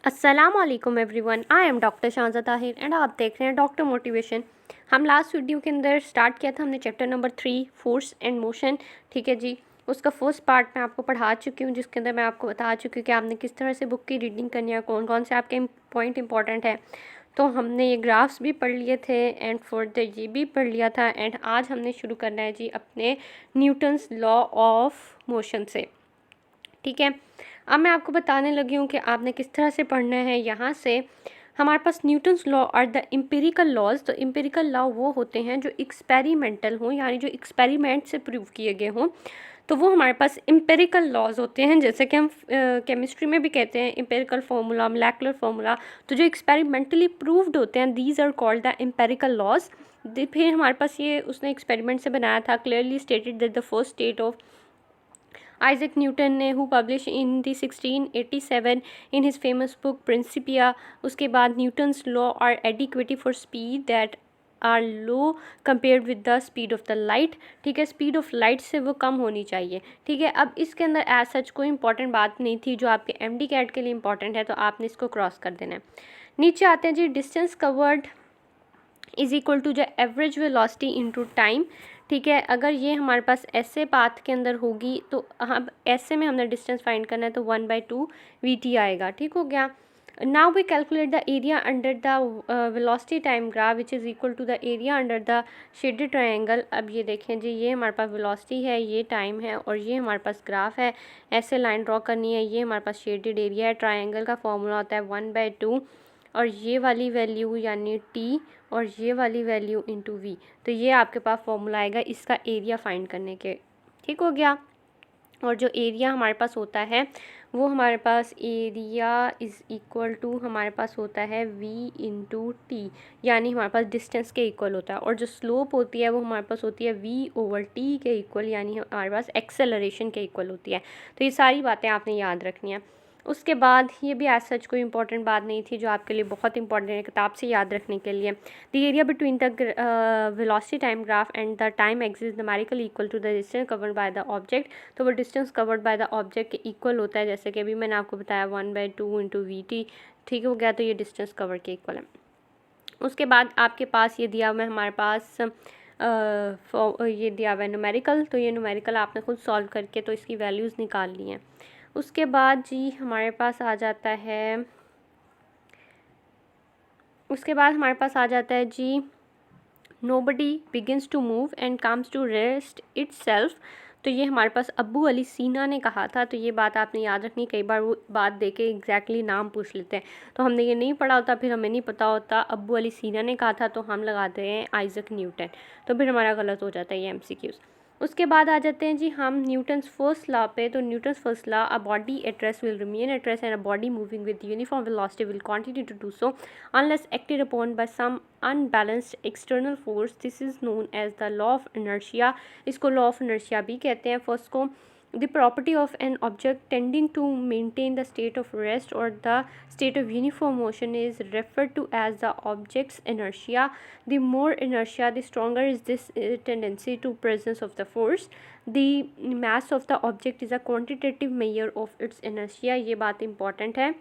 अस्सलाम वालेकुम everyone, I am doctor Shahza Tahir and आप देख रहे हैं डॉक्टर मोटिवेशन। हम लास्ट वीडियो के अंदर स्टार्ट किया था हमने chapter number 3 force and motion. ठीक है जी, उसका फर्स्ट पार्ट मैं आपको पढ़ा चुकी हूँ, जिसके अंदर मैं आपको बता चुकी हूँ कि आपने किस तरह से बुक की रीडिंग करनी है, कौन कौन से आपके पॉइंट इंपॉर्टेंट है। तो हमने ये ग्राफ्स भी पढ़ लिए थे एंड फर्दर ये भी पढ़ लिया था। एंड आज हमने शुरू करना है जी अपने न्यूटन्स लॉ ऑफ मोशन से। ठीक है, अब मैं आपको बताने लगी हूँ कि आपने किस तरह से पढ़ना है। यहाँ से हमारे पास न्यूटन्स लॉ और द एम्पिरिकल लॉज। तो एम्पिरिकल लॉ वो होते हैं जो एक्सपेरिमेंटल हों, यानी जो एक्सपेरिमेंट से प्रूव किए गए हों, तो वो हमारे पास एम्पिरिकल लॉज होते हैं। जैसे कि हम केमिस्ट्री में भी कहते हैं एम्पिरिकल फार्मूला, मोलेकुलर फार्मूला। तो जो एक्सपेरिमेंटली प्रूव्ड होते हैं these are called the empirical laws. फिर हमारे पास ये उसने एक्सपेरिमेंट से बनाया था, clearly stated that the first state of Isaac Newton ने who published in the 1687 in his famous book Principia। उसके बाद Newton's law are adequate for speed that are low compared with the speed of the light। ठीक है, speed of light से वो कम होनी चाहिए। ठीक है, अब इसके अंदर एज सच कोई इंपॉर्टेंट बात नहीं थी जो आपके एमडी कैट के लिए इंपॉर्टेंट है, तो आपने इसको क्रॉस कर देना है। नीचे आते हैं जी, distance covered is equal to the average velocity into time. ठीक है, अगर ये हमारे पास ऐसे पाथ के अंदर होगी तो हम ऐसे में हमने डिस्टेंस फाइंड करना है, तो 1/2 वी आएगा। ठीक हो गया। Now we calculate the area under the velocity time graph which is equal to the area under the shaded triangle. अब ये देखें जी, ये हमारे पास वेलोसिटी है, ये टाइम है और ये हमारे पास ग्राफ है। ऐसे लाइन ड्रॉ करनी है, ये हमारे पास शेडेड एरिया है। ट्रायंगल का फॉर्मूला होता है 1/2 और ये वाली वैल्यू यानी टी और ये वाली वैल्यू इंटू वी। तो ये आपके पास फॉर्मूला आएगा इसका एरिया फाइंड करने के। ठीक हो गया। और जो एरिया हमारे पास होता है वो हमारे पास एरिया इज़ इक्वल टू हमारे पास होता है वी इंटू टी, यानी हमारे पास डिस्टेंस के इक्वल होता है। और जो स्लोप होती है वो हमारे पास होती है वी ओवर टी के इक्वल, यानी हमारे पास एक्सेलरेशन के इक्वल होती है। तो ये सारी बातें आपने याद रखनी है। उसके बाद ये भी एज सच कोई इंपॉर्टेंट बात नहीं थी जो आपके लिए बहुत इंपॉर्टेंट है किताब से याद रखने के लिए। The area between the velocity time graph and the time axis numerically equal to the distance covered by the object. तो वो distance covered by the object के इक्वल होता है, जैसे कि अभी मैंने आपको बताया 1/2 इंटू वी टी। ठीक हो गया, तो ये डिस्टेंस कवर के इक्वल है। उसके बाद आपके पास ये दिया हुआ है हमारे पास ये दिया हुआ है न्यूमेरिकल। तो ये न्यूमेरिकल आपने खुद सॉल्व करके तो इसकी वैल्यूज़ निकाल ली हैं। उसके बाद जी हमारे पास आ जाता है जी nobody begins to move and comes to rest itself. तो ये हमारे पास अब्बू अली सीना ने कहा था। तो ये बात आपने याद रखनी, कई बार वो बात देके एग्जैक्टली नाम पूछ लेते हैं, तो हमने ये नहीं पढ़ा होता, फिर हमें नहीं पता होता अब्बू अली सीना ने कहा था तो हम लगाते हैं आइजक न्यूटन, तो फिर हमारा गलत हो जाता है ये एमसीक्यूज़। उसके बाद आ जाते हैं जी हम न्यूटन्स फर्स्ट लॉ पे। तो Newton's first law, a body at rest will remain at rest and a body moving with uniform velocity will continue to do so unless acted upon by some unbalanced external force। this is known as the law of inertia। इसको law of inertia भी कहते हैं। First को the property of an object tending to maintain the state of rest or the state of uniform motion is referred to as the object's inertia। the more inertia, the stronger is this tendency to presence of the force। the mass of the object is a quantitative measure of its inertia। ये बात important है,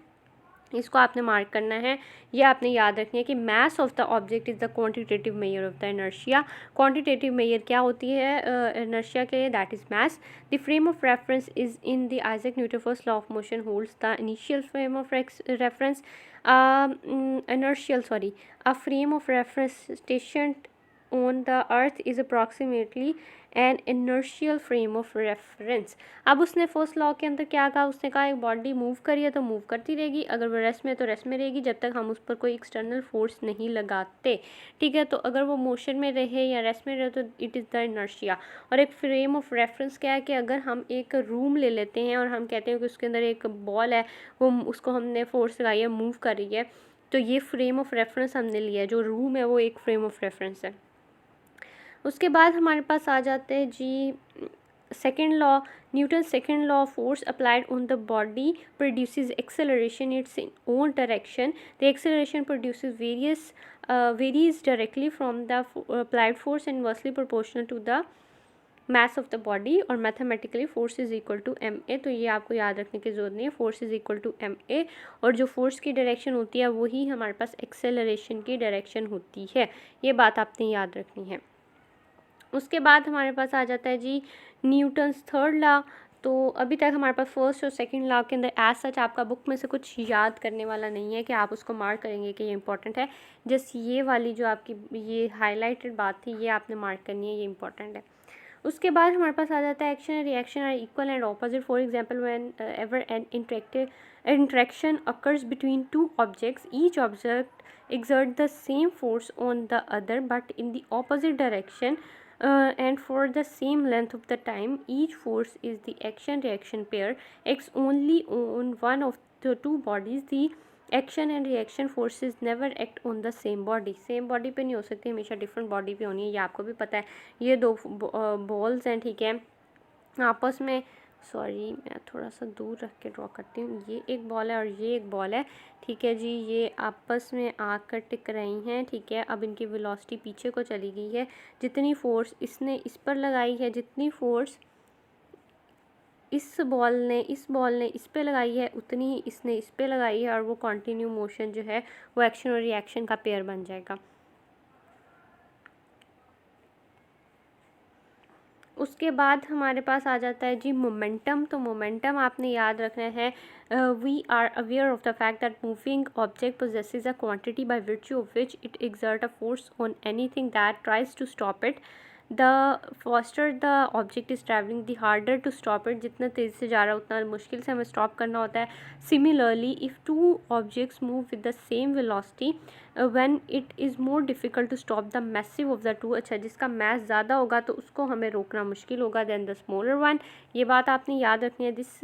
इसको आपने mark करना है। ये आपने याद रखनी है कि mass of the object is the quantitative measure of the inertia. Quantitative measure क्या होती है इनर्शिया के लिए, that is mass. The frame of reference is in the Isaac Newton first law of motion holds the initial frame of reference a frame of reference stationed on the earth is approximately an inertial frame of reference। अब उसने first law के अंदर क्या कहा, उसने कहा एक body move करी है तो मूव करती रहेगी, अगर वो रेस्ट में है तो रेस्ट में रहेगी जब तक हम उस पर कोई एक्सटर्नल फोर्स नहीं लगाते। ठीक है, तो अगर वो मोशन में रहे या रेस्ट में रहे तो इट इज़ द इनर्शिया। और एक फ्रेम ऑफ रेफरेंस क्या है कि अगर हम एक रूम ले लेते हैं और हम कहते हैं कि उसके अंदर एक बॉल है, वो उसको हमने फोर्स लगाई है, मूव कर रही है, तो ये फ्रेम ऑफ रेफरेंस हमने लिया है। जो रूम है वो एक फ्रेम ऑफ रेफरेंस है। उसके बाद हमारे पास आ जाते हैं जी second law, Newton second law force applied on the body produces acceleration its in own direction. The acceleration produces varies directly from the applied force and inversely proportional to the mass of the body, और mathematically force is equal to M A. तो ये आपको याद रखने की ज़रूरत नहीं है, force is equal to M A, और जो फोर्स की डायरेक्शन होती है वही हमारे पास एक्सेलरेशन की डायरेक्शन होती है। ये बात आपने याद रखनी है। उसके बाद हमारे पास आ जाता है जी न्यूटन्स थर्ड लॉ। तो अभी तक हमारे पास फर्स्ट और सेकंड लॉ के अंदर एज सच आपका बुक में से कुछ याद करने वाला नहीं है कि आप उसको मार्क करेंगे कि ये इंपॉर्टेंट है। जस्ट ये वाली जो आपकी ये हाईलाइटेड बात थी ये आपने मार्क करनी है, ये इंपॉर्टेंट है। उसके बाद हमारे पास आ जाता है action and reaction are equal and opposite. For example whenever an interaction occurs between two objects, each object exert the same force on the other but in the opposite direction, and for the same length of the time. Each force is the action reaction pair acts only on one of the two bodies. The action and reaction forces never act on the same body. Same body पे नहीं हो सकती, हमेशा different body पे होनी है, ये आपको भी पता है। ये दो बॉल्स हैं, ठीक है, आपस में, सॉरी मैं थोड़ा सा दूर रख के ड्रॉ करती हूँ। ये एक बॉल है और ये एक बॉल है, ठीक है जी। ये आपस में आकर टिक रही हैं, ठीक है। अब इनकी वेलोसिटी पीछे को चली गई है। जितनी फोर्स इसने इस पर लगाई है, जितनी फोर्स इस बॉल ने इस पे लगाई है, उतनी ही इसने इस पे लगाई है, और वो कंटिन्यू मोशन जो है वो एक्शन और रिएक्शन का पेयर बन जाएगा। उसके बाद हमारे पास आ जाता है जी मोमेंटम। तो मोमेंटम आपने याद रखना है, we are aware of the fact that moving object possesses a quantity by virtue of which it exert a force on anything that tries to stop it. The faster the object is travelling the harder to stop it. जितना तेज़ी से जा रहा है उतना मुश्किल से हमें स्टॉप करना होता है। Similarly if two objects move with the same velocity when it is more difficult to stop the massive of the two. अच्छा, जिसका मैस ज़्यादा होगा तो उसको हमें रोकना मुश्किल होगा देन द स्मॉलर वन। ये बात आपने याद रखनी है। This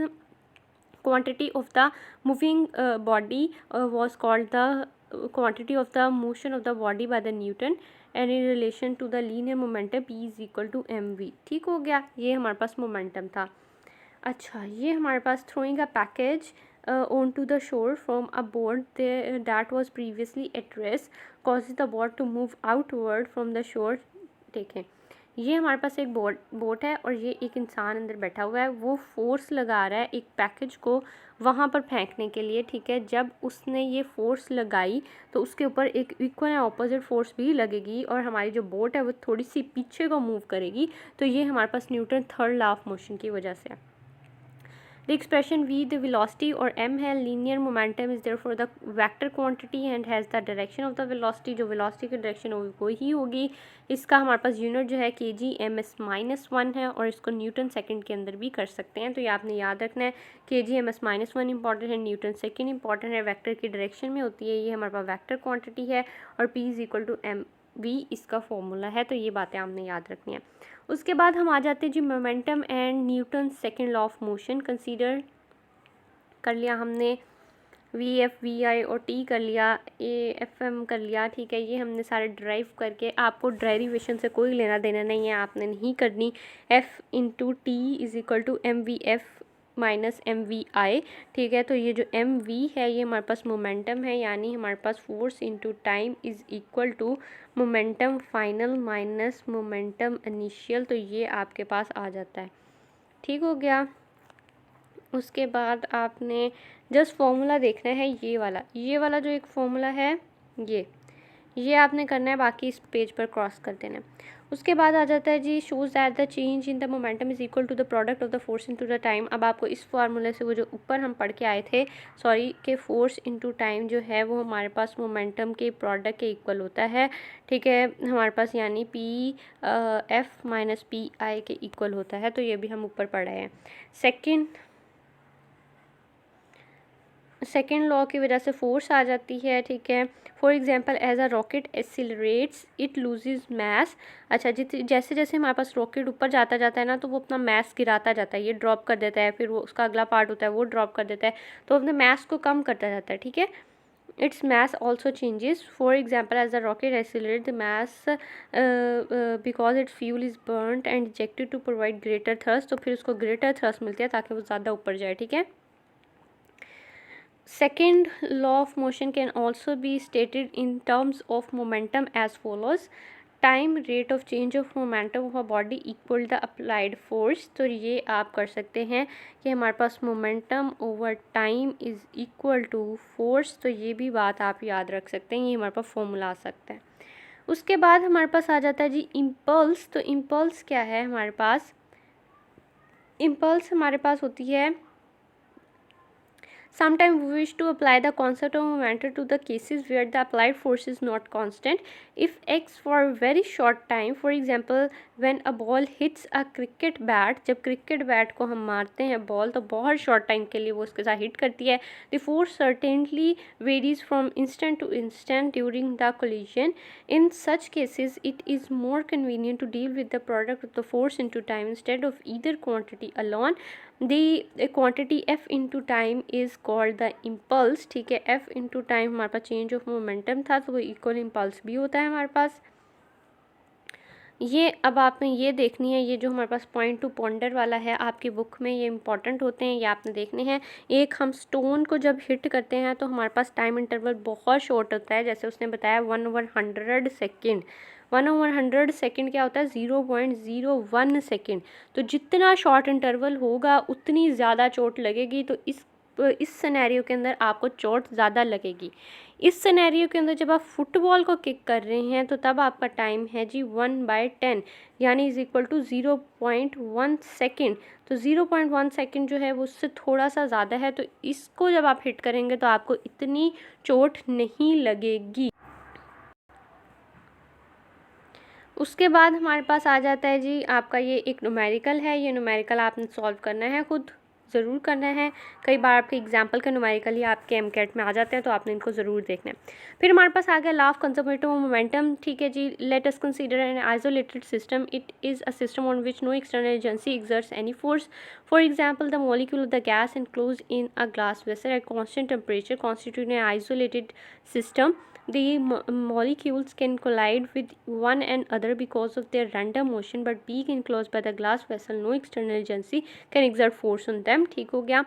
quantity of the moving body was called the quantity of the motion of the body by the Newton and in relation to the linear momentum P is equal to mv। ठीक हो गया, ये हमारे पास momentum था। अच्छा, ये हमारे पास throwing a package onto the shore from a boat that was previously at rest causes the boat to move outward from the shore। देखें, ये हमारे पास एक बोट है और ये एक इंसान अंदर बैठा हुआ है। वो फोर्स लगा रहा है एक पैकेज को वहाँ पर फेंकने के लिए, ठीक है। जब उसने ये फोर्स लगाई तो उसके ऊपर एक इक्वल एंड ऑपोजिट फोर्स भी लगेगी और हमारी जो बोट है वो थोड़ी सी पीछे को मूव करेगी। तो ये हमारे पास Newton third law of motion की वजह से है। The expression v the velocity और m है। linear momentum is therefore the vector quantity and has the direction of the velocity। जो velocity की डायरेक्शन होगी वो ही होगी। इसका हमारे पास यूनिट जो है kg ms-1 है और इसको न्यूटन सेकंड के अंदर भी कर सकते हैं। तो ये आपने याद रखना है, kg ms-1 इंपॉर्टेंट है, न्यूटन सेकंड इंपॉर्टेंट है, वेक्टर की डायरेक्शन में होती है। ये हमारे पास वेक्टर क्वांटिटी है और p is equal to M V इसका फॉर्मूला है। तो ये बातें आपने याद रखनी है। उसके बाद हम आ जाते हैं जी momentum and Newton second law of motion. Consider कर लिया हमने, वी एफ वी आई और टी कर लिया, ए एफ एम कर लिया, ठीक है। ये हमने सारे ड्राइव करके, आपको ड्राइवेशन से कोई लेना देना नहीं है, आपने नहीं करनी। F into T is equal to M V F minus M V I, ठीक है। तो ये जो एम वी है ये हमारे पास मोमेंटम है, यानी हमारे पास force into time is equal to momentum final minus momentum initial. तो ये आपके पास आ जाता है, ठीक हो गया। उसके बाद आपने जस्ट फॉर्मूला देखना है, ये वाला जो एक फॉर्मूला है ये आपने करना है, बाकी इस पेज पर क्रॉस कर देना है। उसके बाद आ जाता है जी shows that the change in the momentum is equal to the product of the force into the time. अब आपको इस फार्मूले से वो जो ऊपर हम पढ़ के आए थे, सॉरी, के फोर्स इनटू टाइम जो है वो हमारे पास मोमेंटम के प्रोडक्ट के इक्वल होता है, ठीक है हमारे पास, यानी P F minus P I के इक्वल होता है। तो ये भी हम ऊपर पढ़ रहे हैं। सेकेंड लॉ की वजह से फोर्स आ जाती है, ठीक है। For example as a rocket accelerates it loses mass. अच्छा, जैसे जैसे हमारे पास रॉकेट ऊपर जाता है ना, तो वो अपना मैस गिराता जाता है, ये ड्रॉप कर देता है, फिर वो उसका अगला पार्ट होता है वो ड्रॉप कर देता है, तो अपने मैस को कम करता जाता है, ठीक है। Its mass also changes. For example as the rocket accelerate the mass because its fuel is burned and injected to provide greater thrust. तो फिर उसको ग्रेटर थ्रस्ट मिलती है ताकि वो ज़्यादा ऊपर जाए, ठीक है। Second law of motion can also be stated in terms of momentum as follows. Time rate of change of momentum of a body equal the applied force. तो ये आप कर सकते हैं कि हमारे पास momentum over time is equal to force. तो ये भी बात आप याद रख सकते हैं, ये हमारे पास फॉर्मूला आ सकता है। उसके बाद हमारे पास आ जाता है जी इम्पल्स। तो इम्पल्स क्या है हमारे पास? इम्पल्स हमारे पास होती है sometimes we wish to apply the concept of momentum to the cases where the applied force is not constant. If x for a very short time, for example when a ball hits a cricket bat, जब cricket bat को हम मारते हैं ball तो बहुत short time के लिए वो उसके साथ hit करती है, the force certainly varies from instant to instant during the collision. In such cases it is more convenient to deal with the product of the force into time instead of either quantity alone. The quantity f into time is called the impulse। ठीक है, f into time हमारे पास change of momentum था तो वो equal impulse भी होता है हमारे पास। ये अब आपने ये देखनी है, ये जो हमारे पास पॉइंट टू पॉन्डर वाला है आपकी बुक में ये इंपॉर्टेंट होते हैं, ये आपने देखने हैं। एक हम स्टोन को जब हिट करते हैं तो हमारे पास टाइम इंटरवल बहुत शॉर्ट होता है, जैसे उसने बताया 1/100 सेकेंड। 1/100 सेकेंड क्या होता है? 0.01 सेकेंड। तो जितना शॉर्ट इंटरवल होगा उतनी ज़्यादा चोट लगेगी। तो इस सिनेरियो के अंदर आपको चोट ज़्यादा लगेगी। इस सिनेरियो के अंदर जब आप फुटबॉल को किक कर रहे हैं तो तब आपका टाइम है जी 1/10 यानी इज इक्वल टू 0.1 सेकेंड। तो 0.1 सेकेंड जो है वो उससे थोड़ा सा ज़्यादा है, तो इसको जब आप हिट करेंगे तो आपको इतनी चोट नहीं लगेगी। उसके बाद हमारे पास आ जाता है जी आपका ये एक न्यूमेरिकल है। ये न्यूमेरिकल आपने सॉल्व करना है, खुद ज़रूर करना है। कई बार आपके एग्जाम्पल का न्यूमेरिकल ही आपके एमकेट में आ जाते हैं तो आपने इनको ज़रूर देखना है। फिर हमारे पास आ गया लॉ ऑफ कंजर्वेटिव मोमेंटम। ठीक है जी, let us consider an isolated system. It is a system on which no external agency exerts any force. For example, the molecule of the gas enclosed in a glass vessel at constant temperature constitute an isolated system. The molecules can collide with one another because of their random motion, but being enclosed by the glass vessel, no external agency can exert force on them. ठीक हो गया।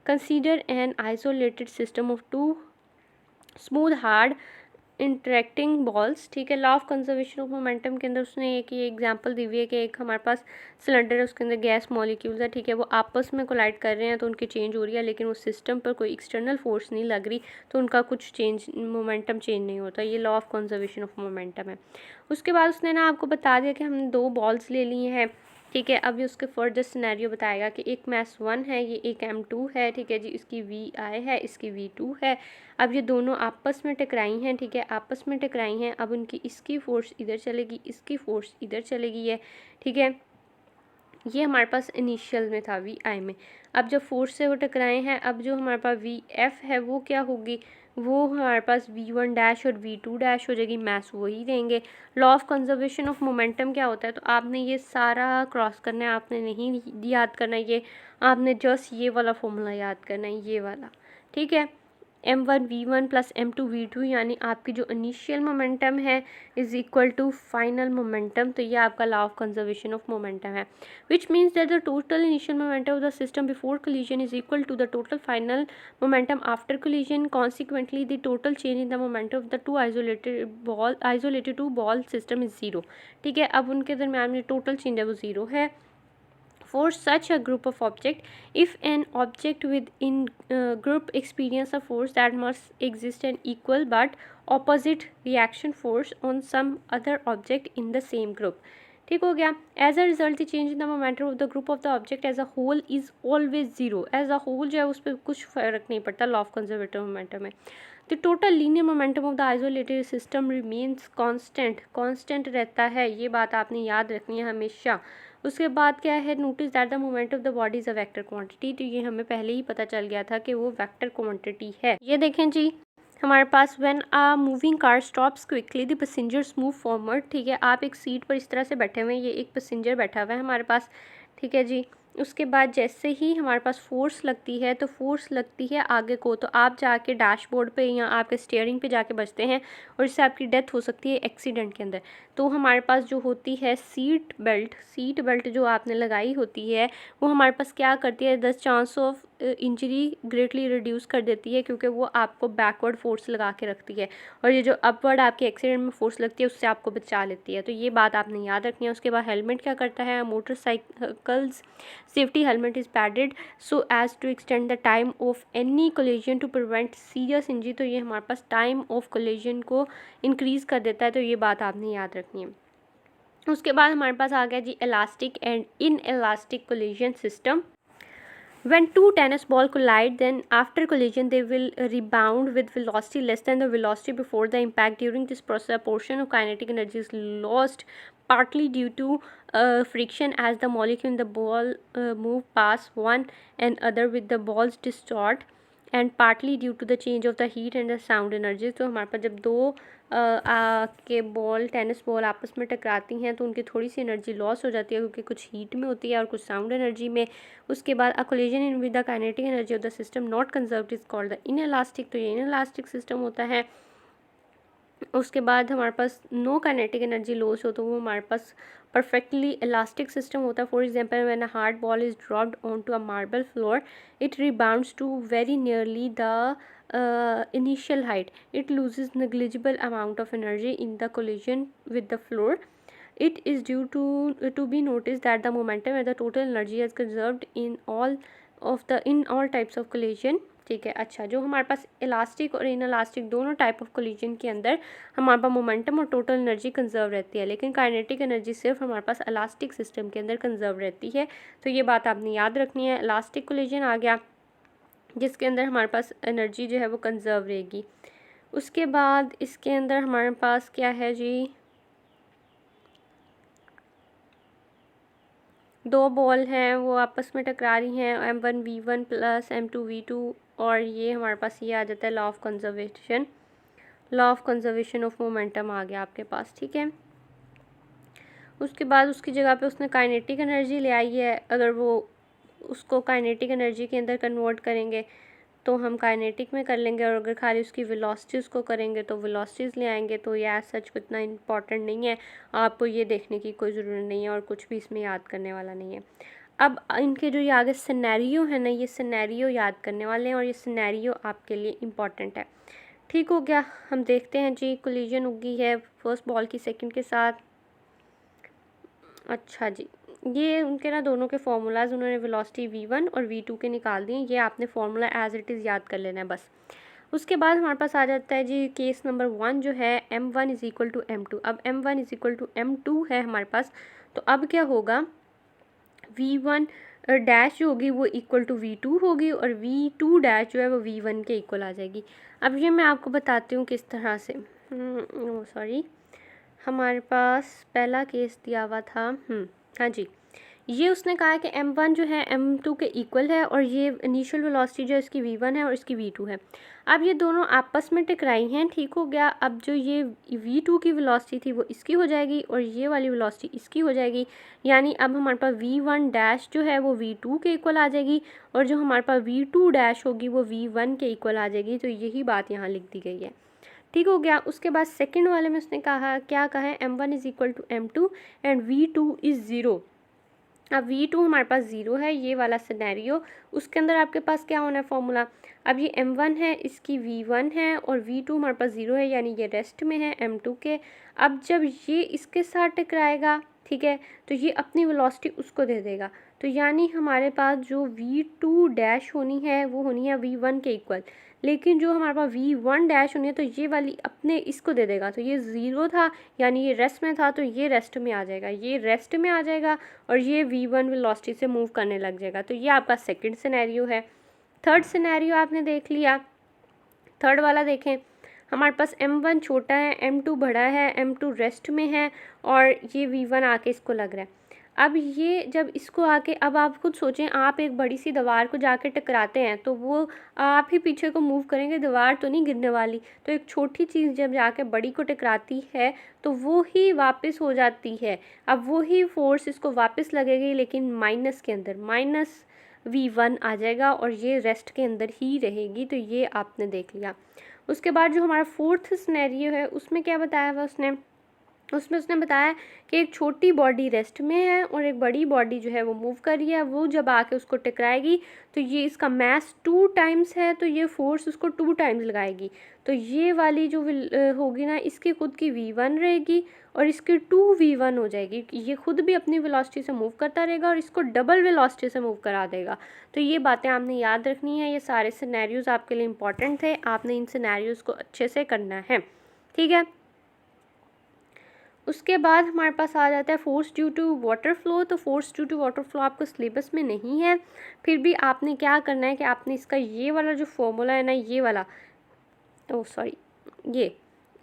Consider an isolated system of two smooth hard interacting balls. ठीक है, law of conservation of momentum के अंदर उसने एक ये एग्जांपल दी हुई है कि एक हमारे पास सिलेंडर है, उसके अंदर गैस मॉलिक्यूल्स है। ठीक है, वो आपस में कोलाइड कर रहे हैं तो उनकी चेंज हो रही है, लेकिन उस सिस्टम पर कोई एक्सटर्नल फोर्स नहीं लग रही तो उनका कुछ चेंज मोमेंटम चेंज नहीं होता। ये law of conservation of momentum है। उसके बाद उसने ना आपको बता दिया कि हमने 2 बॉल्स ले ली हैं। ठीक है, अब ये उसके फर्दर सिनेरियो बताएगा कि एक मैस 1 है, ये एक M2 है। ठीक है जी, इसकी VI है, इसकी V2 है। अब ये दोनों आपस में टकराई हैं। ठीक है, आपस में टकराई हैं। अब उनकी इसकी फ़ोर्स इधर चलेगी, इसकी फ़ोर्स इधर चलेगी है। ठीक है, ये हमारे पास इनिशियल में था VI में। अब जब फोर्स से वो टकराए हैं, अब जो हमारे पास VF है वो क्या होगी? वो हमारे पास V1 डैश और V2 डैश हो जाएगी, मैथ्स वही देंगे। Law of conservation of momentum क्या होता है? तो आपने ये सारा क्रॉस करना है, आपने नहीं याद करना ये, आपने जस्ट ये वाला फॉर्मूला याद करना है, ये वाला। ठीक है, M1 V1 plus M2 V2 यानी आपकी जो इनिशियल मोमेंटम है is equal to final momentum. तो ये आपका law of conservation of momentum है, which means that the total initial momentum of the system before collision is equal to the total final momentum after collision. Consequently the total change in the momentum of the two isolated two ball system is zero. ठीक है, अब उनके दरमियान में total change है वो zero है। For such a group of object, if an object within group experience a force that must exist an equal but opposite reaction force on some other object in the same group. ठीक हो गया। As a result, the change in the momentum of the group of the object as a whole is always zero. As a whole जो है उस पर कुछ फ़र्क नहीं पड़ता law of conservative momentum में। The total linear momentum of the isolated system remains constant. constant रहता है, ये बात आपने याद रखनी है हमेशा। उसके बाद क्या है? Notice that the moment of the body is a vector quantity. तो ये हमें पहले ही पता चल गया था कि वो वेक्टर क्वांटिटी है। ये देखें जी, हमारे पास when a moving car stops quickly the passengers move forward. ठीक है, आप एक सीट पर इस तरह से बैठे हुए हैं, ये एक पैसेंजर बैठा हुआ है हमारे पास। ठीक है जी, उसके बाद जैसे ही हमारे पास फोर्स लगती है तो फोर्स लगती है आगे को, तो आप जाके डैशबोर्ड पे या आपके स्टीयरिंग पे जाके बचते हैं और इससे आपकी डेथ हो सकती है एक्सीडेंट के अंदर। तो हमारे पास जो होती है सीट बेल्ट जो आपने लगाई होती है वो हमारे पास क्या करती है? 10 chance of injury greatly reduce कर देती है, क्योंकि वो आपको बैकवर्ड फोर्स लगा के रखती है, और ये जो अपवर्ड आपके एक्सीडेंट में फोर्स लगती है उससे आपको बचा लेती है। तो ये बात आपने याद रखनी है। उसके बाद हेलमेट क्या करता है, motorcycles safety helmet is padded so as to extend the time of any collision to prevent serious injury. तो ये हमारे पास टाइम ऑफ कोलिजन को इंक्रीज़ कर देता है, तो ये बात आपने याद रखनी है। उसके बाद हमारे पास आ गया जी elastic and inelastic collision system. When two tennis balls collide, then after collision they will rebound with velocity less than the velocity before the impact. During this process, a portion of kinetic energy is lost, partly due to friction as the molecule in the ball move past one and other with the balls distort, and partly due to the change of the heat and the sound energy. तो हमारे पास जब दो के ball tennis ball आपस में टकराती हैं तो उनकी थोड़ी सी एनर्जी लॉस हो जाती है, क्योंकि कुछ हीट में होती है और कुछ साउंड एनर्जी में। उसके बाद a collision in with the kinetic energy of the system not conserved is called the inelastic. तो ये इनइलास्टिक सिस्टम होता है। उसके बाद हमारे पास नो काइनेटिक एनर्जी लॉस हो तो वो हमारे पास परफेक्टली इलास्टिक सिस्टम होता है। For example when a hard ball is dropped on to a marble floor it rebounds to very nearly the initial height. It loses negligible amount of energy in the collision with the floor. It is due to be noticed that the momentum and the total energy is conserved in all types of collision. ठीक है। अच्छा, जो हमारे पास elastic और inelastic दोनों type of collision के अंदर हमारे पास मोमेंटम और टोटल एनर्जी कंजर्व रहती है, लेकिन काइनेटिक एनर्जी सिर्फ हमारे पास इलास्टिक सिस्टम के अंदर कंजर्व रहती है। तो ये बात आपने याद रखनी है। इलास्टिक कोलिजन आ गया जिसके अंदर हमारे पास एनर्जी जो है वो कंजर्व रहेगी। उसके बाद इसके अंदर हमारे पास क्या है जी, दो बॉल हैं वो आपस में टकरा रही हैं, m1 v1 plus m2 v2, और ये हमारे पास ये आ जाता है law of conservation of momentum आ गया आपके पास। ठीक है। उसके बाद उसकी जगह पे उसने काइनेटिक एनर्जी ले आई है। अगर वो उसको काइनेटिक एनर्जी के अंदर कन्वर्ट करेंगे तो हम काइनेटिक में कर लेंगे, और अगर खाली उसकी वेलोसिटीज़ को करेंगे तो वेलोसिटीज़ ले आएंगे। तो ये एज सच इतना इंपॉर्टेंट नहीं है, आपको ये देखने की कोई ज़रूरत नहीं है और कुछ भी इसमें याद करने वाला नहीं है। अब इनके जो ये आगे सिनेरियो है ना, ये सिनेरियो याद करने वाले हैं और ये सिनेरियो आपके लिए इम्पॉर्टेंट है। ठीक हो गया। हम देखते हैं जी, कोलिजन होगी है फर्स्ट बॉल की सेकंड के साथ। अच्छा जी, ये उनके ना दोनों के फार्मूलाज उन्होंने वेलोसिटी v1 और v2 के निकाल दिए। ये आपने फार्मूला एज इट इज़ याद कर लेना है बस। उसके बाद हमारे पास आ जाता है जी केस नंबर 1 जो है m1 is equal to m2। अब m1 is equal to m2 है हमारे पास, तो अब क्या होगा, v1 डैश जो होगी वो इक्वल टू v2 होगी और v2 डैश जो है वो v1 के इक्वल आ जाएगी। अब ये मैं आपको बताती हूँ किस तरह से। सॉरी, हमारे पास पहला केस दिया हुआ था। हाँ जी, ये उसने कहा कि m1 जो है m2 के इक्वल है और ये इनिशियल वेलोसिटी जो है इसकी v1 है और इसकी v2 है। अब ये दोनों आपस में टकराई हैं। ठीक हो गया। अब जो ये v2 की वेलोसिटी थी वो इसकी हो जाएगी और ये वाली वेलोसिटी इसकी हो जाएगी, यानी अब हमारे पास v1 डैश जो है वो v2 के इक्वल आ जाएगी और जो हमारे पास v2 डैश होगी वो v1 के इक्वल आ जाएगी। तो यही बात यहाँ लिख दी गई है। ठीक हो गया। उसके बाद सेकंड वाले में उसने कहा, क्या कहा है, m1 is equal to m2 and v2 is zero. अब v2 हमारे पास ज़ीरो है, ये वाला सिनेरियो। उसके अंदर आपके पास क्या होना है फॉर्मूला, अब ये m1 है, इसकी v1 है और v2 हमारे पास ज़ीरो है, यानी ये रेस्ट में है m2 के। अब जब ये इसके साथ टकराएगा, ठीक है, तो ये अपनी वेलोसिटी उसको दे देगा। तो यानी हमारे पास जो v2 डैश होनी है वो होनी है v1 के इक्वल, लेकिन जो हमारे पास v1 डैश होनी है तो ये वाली अपने इसको दे देगा। तो ये ज़ीरो था, यानी ये रेस्ट में था, तो ये रेस्ट में आ जाएगा, ये रेस्ट में आ जाएगा और ये v1 वेलोसिटी से मूव करने लग जाएगा। तो ये आपका सेकंड सिनेरियो है। थर्ड सिनेरियो आपने देख लिया। थर्ड वाला देखें, हमारे पास m1 छोटा है, m2 बड़ा है, m2 रेस्ट में है और ये v1 आके इसको लग रहा है। अब ये जब इसको आके, अब आप खुद सोचें, आप एक बड़ी सी दीवार को जाके टकराते हैं तो वो आप ही पीछे को मूव करेंगे, दीवार तो नहीं गिरने वाली। तो एक छोटी चीज़ जब जाके बड़ी को टकराती है तो वो ही वापस हो जाती है। अब वो ही फोर्स इसको वापस लगेगी, लेकिन माइनस के अंदर, माइनस v1 आ जाएगा और ये रेस्ट के अंदर ही रहेगी। तो ये आपने देख लिया। उसके बाद जो हमारा फोर्थ सिनेरियो है उसमें क्या बताया हुआ उसने, उसमें उसने बताया कि एक छोटी बॉडी रेस्ट में है और एक बड़ी बॉडी जो है वो मूव कर रही है। वो जब आके उसको टकराएगी तो ये इसका मास 2 टाइम्स है, तो ये फोर्स उसको 2 टाइम्स लगाएगी। तो ये वाली जो होगी ना, इसकी खुद की v1 रहेगी और इसकी 2v1 हो जाएगी। ये खुद भी अपनी वेलोसिटी से मूव करता रहेगा और इसको डबल वेलोसिटी से मूव करा देगा। तो ये बातें आपने याद रखनी है। ये सारे सिनेरियोज़ आपके लिए इम्पॉर्टेंट थे, आपने इन सिनेरियोज़ को अच्छे से करना है, ठीक है। उसके बाद हमारे पास आ जाता है force due to water flow. तो force due to water flow आपको सिलेबस में नहीं है, फिर भी आपने क्या करना है कि आपने इसका ये वाला जो फॉर्मूला है ना, ये वाला, ओ सॉरी, ये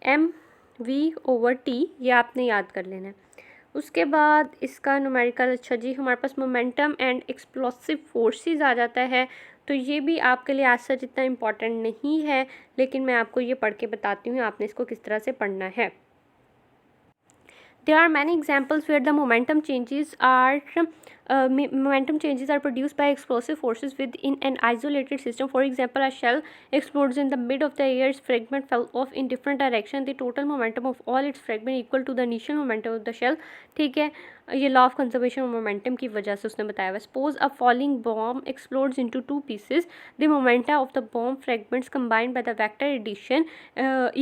mv/t, ये आपने याद कर लेना है। उसके बाद इसका न्यूमेरिकल, अच्छा जी, हमारे पास मोमेंटम एंड एक्सप्लोसिव फोर्सेस आ जाता है। तो ये भी आपके लिए आज सच इतना इम्पॉर्टेंट नहीं है, लेकिन मैं आपको ये पढ़ के बताती हूँ आपने इसको किस तरह से पढ़ना है। There are many examples where the momentum changes are produced by explosive forces within an isolated system. For example, a shell explodes in the mid of the air. Its fragment fell off in different direction. The total momentum of all its fragment equal to the initial momentum of the shell. ठीक है, ये law of conservation of momentum की वजह से उसने बताया हुआ। Suppose a falling bomb explodes into 2 pieces. The momentum of the bomb fragments combined by the vector addition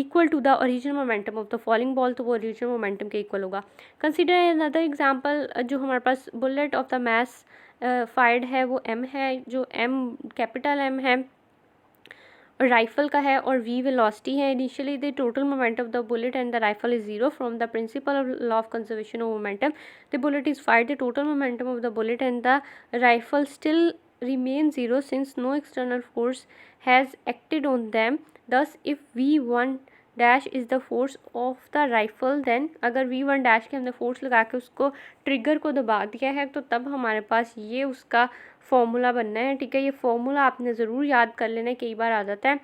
equal to the original momentum of the falling ball. तो वो original momentum के equal होगा। Consider another example, जो हमारे पास bullet of the mass fired है वो m है, जो m कैपिटल M है, राइफल का है और v वेलोसिटी है। Initially the total moment of the bullet and the rifle is 0 from the principle of law of conservation of momentum. The bullet is fired, the total momentum of the bullet and the rifle still remain 0 since no external force has acted on them. Thus if v1 dash is the force of the rifle, then अगर v1 dash के हमने force लगा के उसको trigger को दबा दिया है तो तब हमारे पास ये उसका फॉर्मूला बनना है, ठीक है। ये फॉर्मूला आपने ज़रूर याद कर लेना है, कई बार आ जाता है।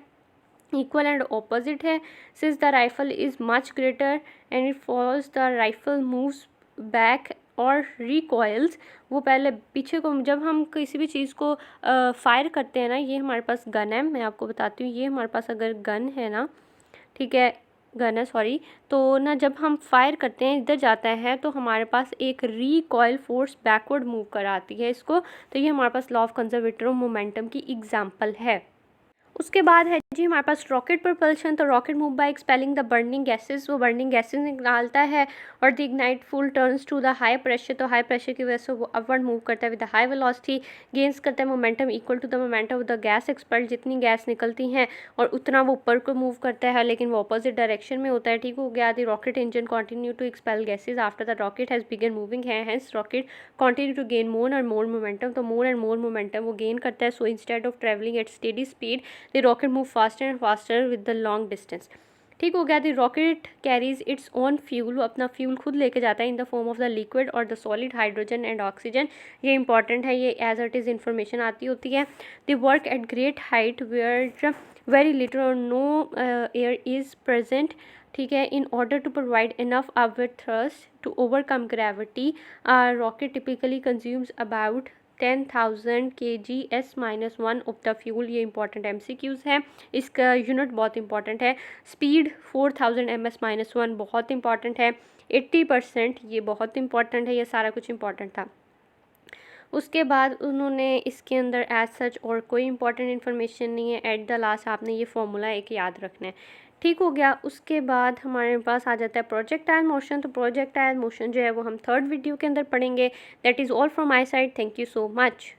इक्वल एंड ऑपोजिट है। Since the rifle is much greater and it follows the rifle moves back और रिकॉयल्स, वो पहले पीछे को, जब हम किसी भी चीज़ को फायर करते हैं ना, ये हमारे पास गन है, मैं आपको बताती हूँ, ये हमारे पास अगर गन है ना, ठीक है, गन है सॉरी, तो ना जब हम फायर करते हैं इधर जाता है तो हमारे पास एक रिकॉयल फोर्स बैकवर्ड मूव कराती है इसको। तो ये हमारे पास law of conservator of momentum की एग्जांपल है। उसके बाद है जी हमारे पास रॉकेट प्रपल्शन। तो rocket move by expelling the burning gases, वो बर्निंग गैसेस निकालता है और the ignite full turns to the high pressure. तो हाई प्रेशर की वजह से वो अपवर्ड मूव करता है with the high velocity, gains करता है momentum equal to the momentum of the gas expelled. जितनी गैस निकलती हैं और उतना वो ऊपर को मूव करता है, लेकिन वो अपोजिट डायरेक्शन में होता है, ठीक हो गया। The rocket engine continue to expel gases after the rocket has begun moving है, hence rocket continue to gain more and more momentum. तो मोर एंड मोर मोमेंटम वो गेन करता है। So instead of travelling at steady speed the rocket move faster and faster with the long distance, ठीक हो गया। The rocket carries its own fuel, वो अपना fuel खुद लेके जाता है in the form of the liquid और the solid hydrogen and oxygen. ये इंपॉर्टेंट है, ये एज इट इज़ इंफॉर्मेशन आती होती है। The work at great height where very little और नो एयर इज़ प्रेजेंट, ठीक है। In order to provide enough upward thrust to overcome gravity, rocket typically consumes about 10,000 kgs-1 of the fuel. ये important MCQs है, इसका unit बहुत important है। Speed 4000 ms-1 बहुत important है। 80%, ये बहुत इंपॉर्टेंट है। ये सारा कुछ इंपॉर्टेंट था। उसके बाद उन्होंने इसके अंदर एज सच और कोई इंपॉर्टेंट इन्फॉर्मेशन नहीं है। एट द लास्ट आपने ये फॉर्मूला एक याद रखना है, ठीक हो गया। उसके बाद हमारे पास आ जाता है प्रोजेक्टाइल मोशन। तो प्रोजेक्टाइल मोशन जो है वो हम थर्ड वीडियो के अंदर पढ़ेंगे। That is all from my side, thank you so much.